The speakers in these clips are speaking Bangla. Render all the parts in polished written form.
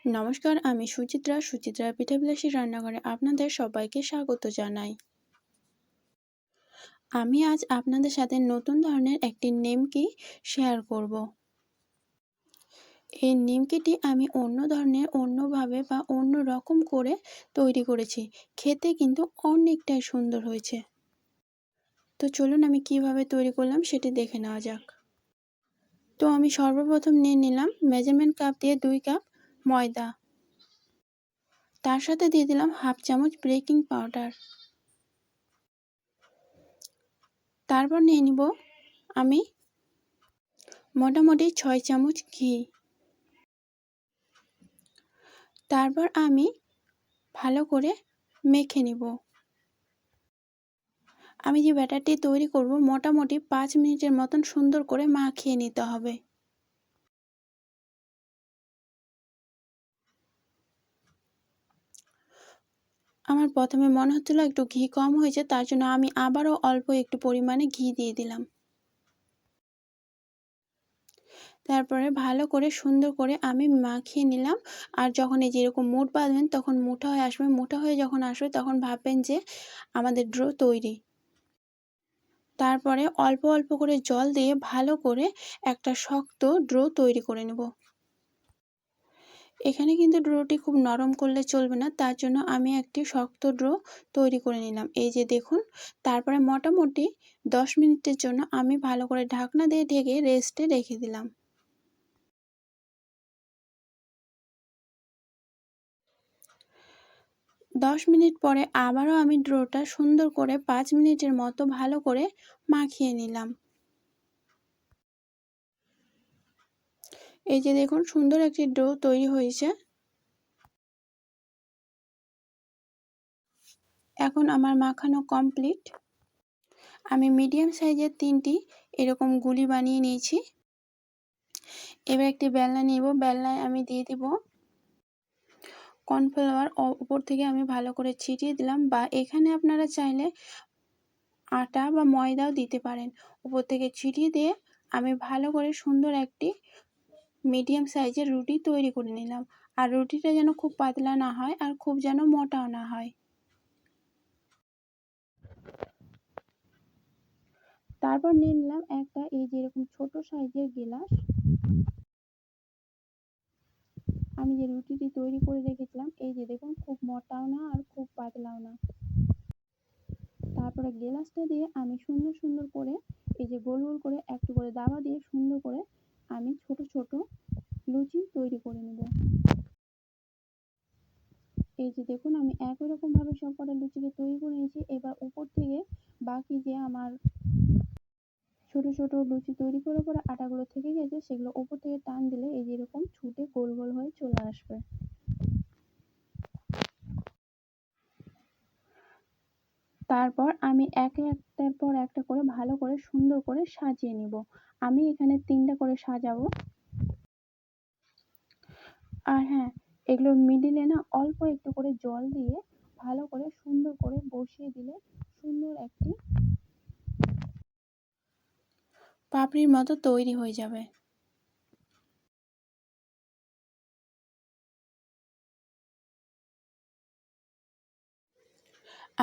নমস্কার, আমি সুচিত্রা পিঠাবিলাসী রান্নাঘরে আপনাদের সবাইকে স্বাগত জানাই। আমি আজ আপনাদের সাথে নতুন ধরনের একটি নিমকি শেয়ার করব। এই নিমকিটি আমি অন্যভাবে বা অন্য রকম করে তৈরি করেছি। খেতে কিন্তু অনেকটাই সুন্দর হয়েছে। তো চলুন আমি কিভাবে তৈরি করলাম সেটি দেখে নেওয়া যাক। তো আমি সর্বপ্রথম নিয়ে নিলাম মেজারমেন্ট কাপ দিয়ে 2 কাপ ময়দা। তার সাথে দিয়ে দিলাম হাফ চামচ বেকিং পাউডার। তারপর নিয়ে নিব আমি মোটামুটি 6 চামচ ঘি। তারপর আমি ভালো করে মেখে নিব। আমি যে ব্যাটারটি তৈরি করব মোটামুটি 5 মিনিটের মতন সুন্দর করে মাখিয়ে নিতে হবে। আমার প্রথমে মনে হচ্ছিল একটু ঘি কম হয়েছে, তার জন্য আমি আবারও অল্প একটু পরিমাণে ঘি দিয়ে দিলাম। তারপরে ভালো করে সুন্দর করে আমি মাখিয়ে নিলাম। আর যখন এই যে এরকম মুঠ বাঁধবেন তখন মুঠা হয়ে আসবে। মুঠা হয়ে যখন আসবে তখন ভাববেন যে আমাদের ডো তৈরি। তারপরে অল্প অল্প করে জল দিয়ে ভালো করে একটা শক্ত ডো তৈরি করে নেব। এখানে কিন্তু ডোটি খুব নরম করলে চলবে না, তার জন্য আমি একটি শক্ত ডো তৈরি করে নিলাম। এই যে দেখুন, তারপরে মোটামুটি 10 মিনিটের জন্য আমি ভালো করে ঢাকনা দিয়ে ঢেকে রেস্টে রেখে দিলাম। 10 মিনিট পরে আবারও আমি ডোটা সুন্দর করে 5 মিনিটের মতো ভালো করে মাখিয়ে নিলাম। এই যে দেখুন, সুন্দর একটি ডো তৈরি হয়েছে। এখন আমার মাখানো কমপ্লিট। আমি মিডিয়াম সাইজের 3টি এরকম গুলি বানিয়ে নিয়েছি। এবার একটি বেলনা নিব। বেলনায় আমি দিয়ে দিব কর্নফ্লাওয়ার। উপর থেকে আমি ভালো করে ছিটিয়ে দিলাম, বা এখানে আপনারা চাইলে আটা বা ময়দাও দিতে পারেন। উপর থেকে ছিটিয়ে দিয়ে আমি ভালো করে সুন্দর একটি মিডিয়াম সাইজের রুটি তৈরি করে নিলাম। আর রুটিটা যেন খুব পাতলা না হয় আর খুব যেন মোটাও না হয়। তারপর নিয়ে নিলাম একটা এই যে এরকম ছোট সাইজের গিলাস। আমি যে রুটিটি তৈরি করে রেখেছিলাম, এই যে দেখুন, খুব মোটাও না আর খুব পাতলাও না। তারপরে গ্লাসটা দিয়ে আমি সুন্দর সুন্দর করে এই যে গোল গোল করে একটু করে দাবা দিয়ে সুন্দর করে আমি ছোট ছোট লুচি তৈরি করে নেব। এই যে দেখুন, আমি একই রকম ভাবে সবকটা লুচিকে তৈরি করে নিয়েছি। এবার উপর থেকে বাকি যে আমার ছোট ছোট লুচি তৈরি করার পরে আটাগুলো থেকে গেছে, সেগুলো উপর থেকে টান দিলে এই যে এরকম ছুটে গোল গোল হয়ে চলে আসবে। তারপর আমি একটার পর একটা করে ভালো করে সুন্দর করে সাজিয়ে নিব। আমি এখানে 3টা করে সাজাবো। আর হ্যাঁ, এগুলোর মিডিলে না অল্প একটু করে জল দিয়ে ভালো করে সুন্দর করে বসিয়ে দিলে সুন্দর একটি পাপড়ির মতো তৈরি হয়ে যাবে।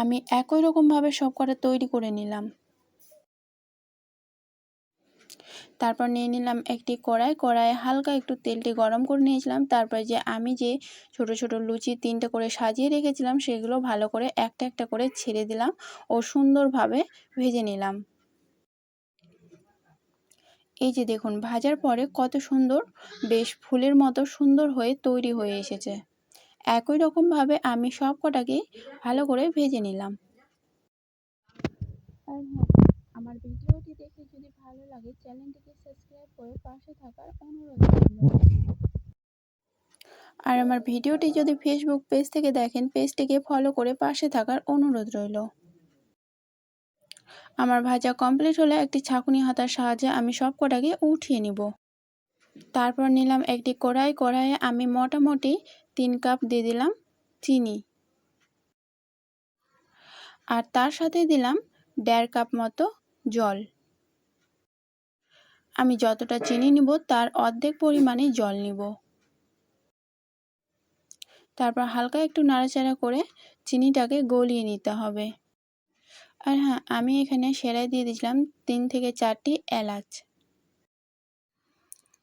আমি একই রকম ভাবে সবকটা তৈরি করে নিলাম। তারপর নিয়ে নিলাম একটি কড়াইয়ে হালকা একটু তেলটি গরম করে নিয়েছিলাম। তারপরে যে আমি যে ছোট ছোট লুচি 3টে করে সাজিয়ে রেখেছিলাম, সেগুলো ভালো করে একটা একটা করে ছেড়ে দিলাম ও সুন্দরভাবে ভেজে নিলাম। এই যে দেখুন, ভাজার পরে কত সুন্দর, বেশ ফুলের মতো সুন্দর হয়ে তৈরি হয়ে এসেছে। একই রকমভাবে আমি সব কটাকে ভালো করে ভেজে নিলাম। আর হ্যাঁ, আমার ভিডিওটি দেখে যদি ভালো লাগে চ্যানেলটিকে সাবস্ক্রাইব করে পাশে থাকার অনুরোধ রইল। আর আমার ভিডিওটি যদি ফেসবুক পেজ থেকে দেখেন, পেজটিকে ফলো করে পাশে থাকার অনুরোধ রইল। আমার ভাজা কমপ্লিট হলে একটি ছাঁকুনি হাতার সাহায্যে আমি সব কটাকে উঠিয়ে নিব। তারপর নিলাম একটি কড়াইয়ে আমি মোটামুটি 3 কাপ দিয়ে দিলাম চিনি। আর তার সাথে দিলাম 1.5 কাপ মতো জল। আমি যতটা চিনি নিব তার অর্ধেক পরিমাণে জল নিব। তারপর হালকা একটু নাড়াচাড়া করে চিনিটাকে গলিয়ে নিতে হবে। আর হ্যাঁ, আমি এখানে সেরায় দিয়ে দিয়েছিলাম 3 থেকে 4টি এলাচ।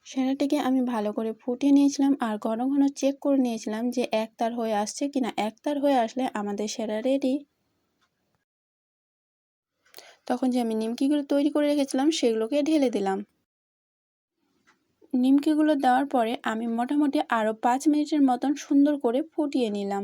সেরাটিকে আমি ভালো করে ফুটিয়ে নিয়েছিলাম আর ঘন ঘন চেক করে নিয়েছিলাম যে একতার হয়ে আসছে কিনা। একতার হয়ে আসলে আমাদের সেরা রেডি। তখন যে আমি নিমকিগুলো তৈরি করে রেখেছিলাম সেগুলোকে ঢেলে দিলাম। নিমকিগুলো দেওয়ার পরে আমি মোটামুটি আরও 5 মিনিটের মতন সুন্দর করে ফুটিয়ে নিলাম।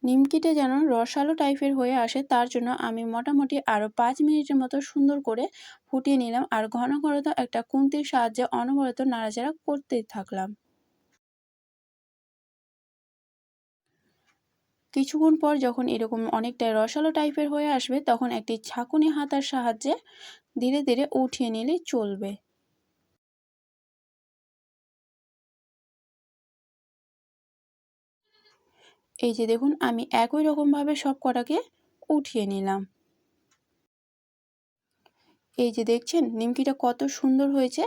নিমকিটা যেন রসালো টাইপের হয়ে আসে তার জন্য আমি মোটামুটি আরও 5 মিনিটের মতো সুন্দর করে ফুটিয়ে নিলাম আর ঘন ঘন একটা খুন্তির সাহায্যে অনবরত নাড়াচাড়া করতেই থাকলাম। কিছুক্ষণ পর যখন এরকম অনেকটা রসালো টাইপের হয়ে আসবে তখন একটি ছাঁকুনি হাতার সাহায্যে ধীরে ধীরে উঠিয়ে নিলেই চলবে। এই যে দেখুন আমি একই রকমভাবে সব কটাকে উঠিয়ে নিলাম। এই যে দেখছেন নিমকিটা কত সুন্দর হয়েছে।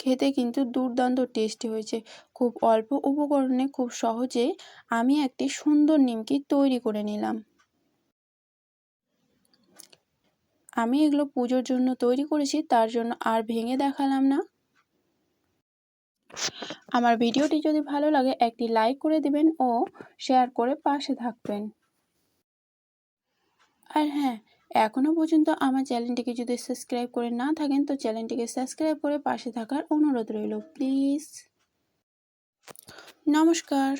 খেতে কিন্তু দুর্দান্ত টেস্টি হয়েছে। খুব অল্প উপকরণে খুব সহজেই আমি একটি সুন্দর নিমকি তৈরি করে নিলাম। আমি এগুলো পুজোর জন্য তৈরি করেছি তার জন্য আর ভেঙে দেখালাম না। আমার ভিডিওটি যদি ভালো লাগে একটি লাইক করে দিবেন ও শেয়ার করে পাশে থাকবেন। আর হ্যাঁ, এখনও পর্যন্ত আমার চ্যানেলটিকে যদি সাবস্ক্রাইব করে না থাকেন তো চ্যানেলটিকে সাবস্ক্রাইব করে পাশে থাকার অনুরোধ রইল প্লিজ। নমস্কার।